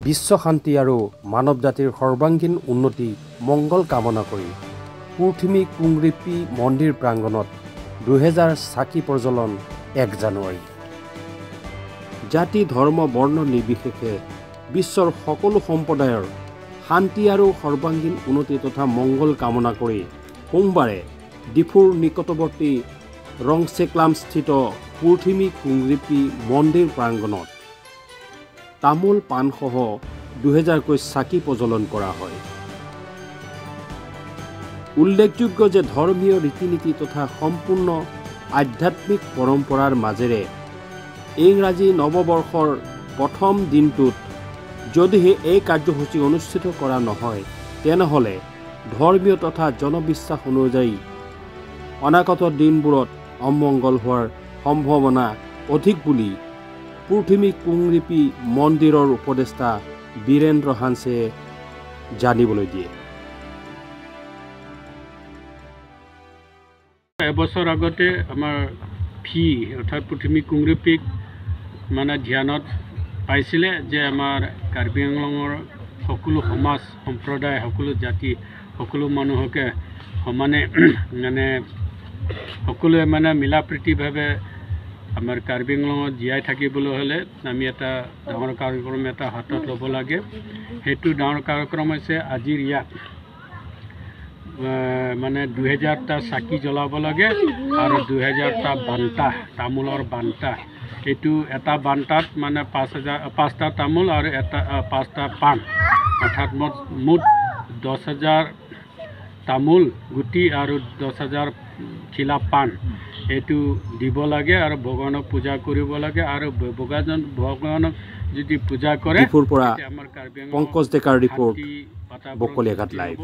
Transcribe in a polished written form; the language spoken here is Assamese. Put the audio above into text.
বিশ্ব শান্তি আৰু মানৱ জাতিৰ সৰ্বাংগীন উন্নতি মংগল কামনা কৰি পুৰথিমী কুংৰিপি মন্দিৰ প্ৰাংগণত 2000 চাকি প্ৰজ্বলন 1 জানুৱাৰী। জাতি ধৰ্ম বৰ্ণ নিৰ্বিশেষে বিশ্বৰ সকলো সম্প্ৰদায়ৰ শান্তি আৰু সৰ্বাংগীন উন্নতি তথা মংগল কামনা কৰি সোমবাৰে ডিফুৰ নিকটৱৰ্তী ৰংচেকলামস্থিত পুৰথিমী কুংৰিপি মন্দিৰ প্ৰাংগণত তামোল পাণসহ 2000 চাকি প্ৰজ্বলন কৰা হয়। উল্লেখযোগ্য যে ধৰ্মীয় ৰীতি নীতি তথা সম্পূৰ্ণ আধ্যাত্মিক পৰম্পৰাৰ মাজেৰে ইংৰাজী নৱবৰ্ষৰ প্ৰথম দিনটোত যদিহে এই কাৰ্যসূচী অনুষ্ঠিত কৰা নহয় তেনেহ'লে ধৰ্মীয় তথা জনবিশ্বাস অনুযায়ী অনাগত দিনবোৰত অমংগল হোৱাৰ সম্ভাৱনা অধিক বুলি পুৰথিমী কুংৰিপি মন্দিৰৰ উপদেষ্টা বীৰেন্দ্ৰ হানছে জানিবলৈ দিয়ে। এবছৰ আগতে আমাৰ অৰ্থাৎ পুৰথিমী কুংৰিপিক মানে ধ্যানত পাইছিলে যে আমাৰ কাৰ্বি আংলঙৰ সকলো সমাজ সম্প্ৰদায় সকলো জাতি সকলো মানুহকে সমানে মানে সকলোৱে মানে মিলা প্ৰীতিভাৱে আমাৰ কাৰ্বি আংলঙত জীয়াই থাকিবলৈ হ'লে আমি এটা ডাঙৰ কাৰ্যক্ৰম এটা হাতত ল'ব লাগে। সেইটো ডাঙৰ কাৰ্যক্ৰম হৈছে আজিৰ ইয়াত মানে 2000টা চাকি জ্বলাব লাগে আৰু 2000টা বান্তা তামোলৰ বান্তা। এইটো এটা বান্তাত মানে 5টা তামোল আৰু 5টা পাণ অৰ্থাৎ মুঠ 10,000 তামোল গুটি আৰু 10,000 খিলা পাণ এইটো দিব লাগে আৰু ভগৱানক পূজা কৰিব লাগে। আৰু ভগৱানক যদি পূজা কৰে ডিফুৰ পৰা পংকজ ডেকাৰ ৰিপৰ্ট বকলিয়াঘাট লাইভ।